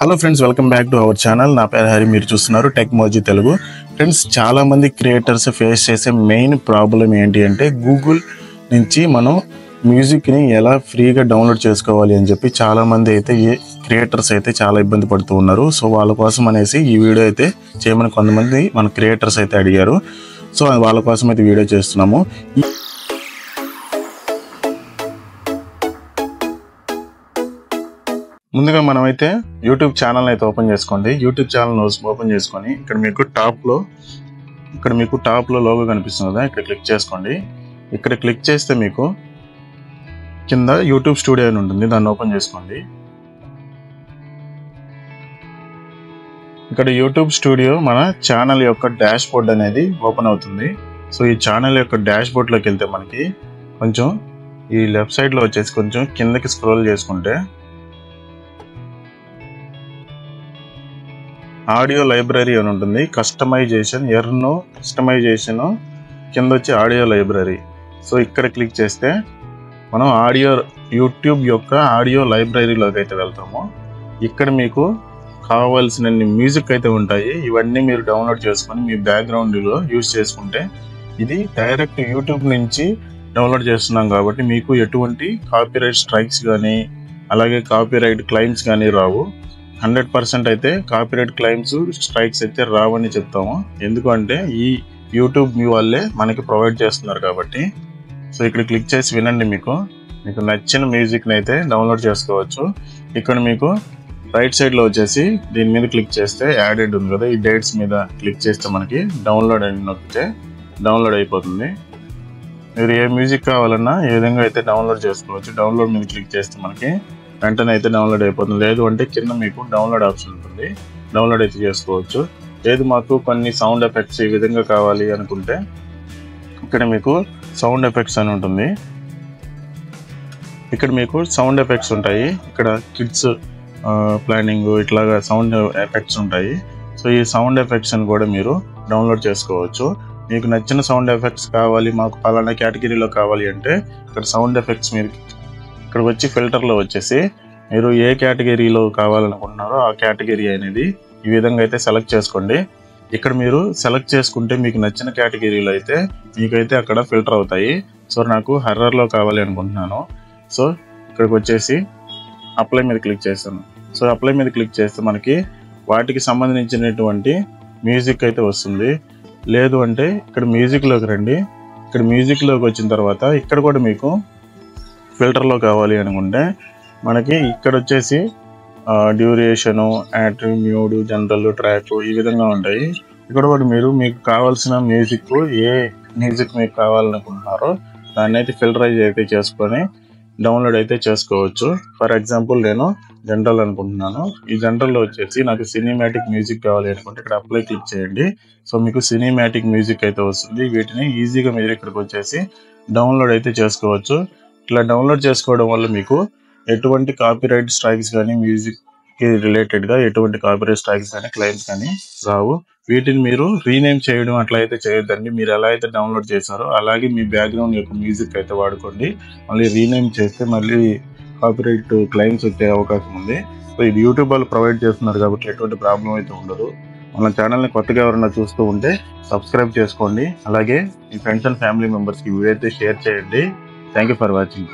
Hello friends, welcome back to our channel. నా పేరు హరి, మీరు చూస్తున్నారు టెక్మోజీ తెలుగు. ఫ్రెండ్స్, చాలామంది క్రియేటర్స్ ఫేస్ చేసే మెయిన్ ప్రాబ్లం ఏంటి అంటే గూగుల్ నుంచి మనం మ్యూజిక్ని ఎలా ఫ్రీగా డౌన్లోడ్ చేసుకోవాలి అని చెప్పి చాలామంది అయితే క్రియేటర్స్ అయితే చాలా ఇబ్బంది పడుతూ ఉన్నారు. సో వాళ్ళ కోసం అనేసి ఈ వీడియో అయితే చేయమని కొంతమంది మన క్రియేటర్స్ అయితే అడిగారు. సో వాళ్ళ కోసం అయితే వీడియో చేస్తున్నాము. ముందుగా మనమైతే యూట్యూబ్ ఛానల్ అయితే ఓపెన్ చేసుకోండి. యూట్యూబ్ ఛానల్ ఓపెన్ చేసుకొని ఇక్కడ మీకు టాప్లో లోగో కనిపిస్తుంది కదా, ఇక్కడ క్లిక్ చేసుకోండి. ఇక్కడ క్లిక్ చేస్తే మీకు కింద యూట్యూబ్ స్టూడియో అని ఉంటుంది, దాన్ని ఓపెన్ చేసుకోండి. ఇక్కడ యూట్యూబ్ స్టూడియో మన ఛానల్ యొక్క డాష్ బోర్డ్ అనేది ఓపెన్ అవుతుంది. సో ఈ ఛానల్ యొక్క డాష్ బోర్డ్లోకి వెళ్తే మనకి కొంచెం ఈ లెఫ్ట్ సైడ్లో వచ్చేసి కొంచెం కిందకి స్క్రోల్ చేసుకుంటే ఆడియో లైబ్రరీ అని ఉంటుంది. కస్టమైజేషన్ కింద వచ్చి ఆడియో లైబ్రరీ. సో ఇక్కడ క్లిక్ చేస్తే మనం యూట్యూబ్ యొక్క ఆడియో లైబ్రరీలోకి అయితే వెళ్తాము. ఇక్కడ మీకు కావాల్సిన మ్యూజిక్ అయితే ఉంటాయి. ఇవన్నీ మీరు డౌన్లోడ్ చేసుకొని మీ బ్యాక్గ్రౌండ్లో యూజ్ చేసుకుంటే ఇది డైరెక్ట్ యూట్యూబ్ నుంచి డౌన్లోడ్ చేస్తున్నాం కాబట్టి మీకు ఎటువంటి కాపీరైట్ స్ట్రైక్స్ కానీ అలాగే కాపీరైట్ క్లెయిమ్స్ కానీ రావు. 100% అయితే కాపీరైట్ క్లెయిమ్స్ స్ట్రైక్స్ అయితే రావని చెప్తాము. ఎందుకంటే ఈ యూట్యూబ్ మీ వాళ్ళే మనకి ప్రొవైడ్ చేస్తున్నారు కాబట్టి. సో ఇక్కడ క్లిక్ చేసి వినండి. మీకు నచ్చిన మ్యూజిక్ని అయితే డౌన్లోడ్ చేసుకోవచ్చు. ఇక్కడ మీకు రైట్ సైడ్లో వచ్చేసి దీని మీద క్లిక్ చేస్తే యాడెడ్ ఉంది కదా, ఈ డేట్స్ మీద క్లిక్ చేస్తే మనకి డౌన్లోడ్ అని నొక్కితే డౌన్లోడ్ అయిపోతుంది. మీరు ఏ మ్యూజిక్ కావాలన్నా ఏ విధంగా అయితే డౌన్లోడ్ చేసుకోవచ్చు. డౌన్లోడ్ మీద క్లిక్ చేస్తే మనకి వెంటనే అయితే డౌన్లోడ్ అయిపోతుంది. లేదు అంటే కింద మీకు డౌన్లోడ్ ఆప్షన్ ఉంటుంది, డౌన్లోడ్ అయితే చేసుకోవచ్చు. లేదు మాకు కొన్ని సౌండ్ ఎఫెక్ట్స్ ఈ విధంగా కావాలి అనుకుంటే ఇక్కడ మీకు సౌండ్ ఎఫెక్ట్స్ అని ఉంటుంది. ఇక్కడ మీకు సౌండ్ ఎఫెక్ట్స్ ఉంటాయి. ఇక్కడ కిడ్స్ ప్లానింగ్ ఇట్లాగా సౌండ్ ఎఫెక్ట్స్ ఉంటాయి. సో ఈ సౌండ్ ఎఫెక్ట్స్ అని కూడా మీరు డౌన్లోడ్ చేసుకోవచ్చు. మీకు నచ్చిన సౌండ్ ఎఫెక్ట్స్ కావాలి, మాకు పలానా కేటగిరీలో కావాలి అంటే ఇక్కడ సౌండ్ ఎఫెక్ట్స్ మీరు ఇక్కడ వచ్చి ఫిల్టర్లో వచ్చేసి మీరు ఏ కేటగిరీలో కావాలనుకుంటున్నారో ఆ కేటగిరీ అనేది ఈ విధంగా అయితే సెలెక్ట్ చేసుకోండి. ఇక్కడ మీరు సెలెక్ట్ చేసుకుంటే మీకు నచ్చిన కేటగిరీలో అయితే మీకైతే అక్కడ ఫిల్టర్ అవుతాయి. సో నాకు హర్రర్లో కావాలి అనుకుంటున్నాను. సో ఇక్కడికి వచ్చేసి అప్లై మీద క్లిక్ చేస్తాను. సో అప్లై మీద క్లిక్ చేస్తే మనకి వాటికి సంబంధించినటువంటి మ్యూజిక్ అయితే వస్తుంది. లేదు అంటే ఇక్కడ మ్యూజిక్లోకి రండి. ఇక్కడ మ్యూజిక్లోకి వచ్చిన తర్వాత ఇక్కడ కూడా మీకు ఫిల్టర్లో కావాలి అనుకుంటే మనకి ఇక్కడ వచ్చేసి డ్యూరేషను, యాట్రిబ్యూట్, జనరల్, ట్రాక్ ఈ విధంగా ఉంటాయి. ఇక్కడ కూడా మీకు కావాల్సిన మ్యూజిక్ ఏ మ్యూజిక్ మీకు కావాలనుకుంటున్నారో దాన్ని అయితే ఫిల్టరైజ్ అయితే చేసుకొని డౌన్లోడ్ అయితే చేసుకోవచ్చు. ఫర్ ఎగ్జాంపుల్ నేను జనరల్ అనుకుంటున్నాను. ఈ జనరల్లో వచ్చేసి నాకు సినిమాటిక్ మ్యూజిక్ కావాలి అనుకుంటే ఇక్కడ అప్లై క్లిక్ చేయండి. సో మీకు సినిమాటిక్ మ్యూజిక్ అయితే వస్తుంది. వీటిని ఈజీగా మీరు ఇక్కడికి వచ్చేసి డౌన్లోడ్ అయితే చేసుకోవచ్చు. ఇట్లా డౌన్లోడ్ చేసుకోవడం వల్ల మీకు ఎటువంటి కాపీరైట్ స్ట్రైక్స్ కానీ మ్యూజిక్కి రిలేటెడ్గా ఎటువంటి కాపీరైట్ స్ట్రైక్స్ కానీ క్లెయిమ్స్ కానీ రావు. వీటిని మీరు రీనేమ్ చేయడం అట్లా అయితే చేయొద్దండి. మీరు ఎలా అయితే డౌన్లోడ్ చేశారో అలాగే మీ బ్యాక్గ్రౌండ్ యొక్క మ్యూజిక్ అయితే వాడుకోండి. మళ్ళీ రీనేమ్ చేస్తే మళ్ళీ కాపీరైట్ క్లెయిమ్స్ వచ్చే అవకాశం ఉంది. సో ఇది యూట్యూబ్ వాళ్ళు ప్రొవైడ్ చేస్తున్నారు కాబట్టి ఎటువంటి ప్రాబ్లం అయితే ఉండదు. మన ఛానల్ని కొత్తగా ఎవరైనా చూస్తూ ఉంటే సబ్స్క్రైబ్ చేసుకోండి. అలాగే మీ ఫ్రెండ్స్ అండ్ ఫ్యామిలీ మెంబర్స్కి వీడియో అయితే షేర్ చేయండి. Thank you for watching.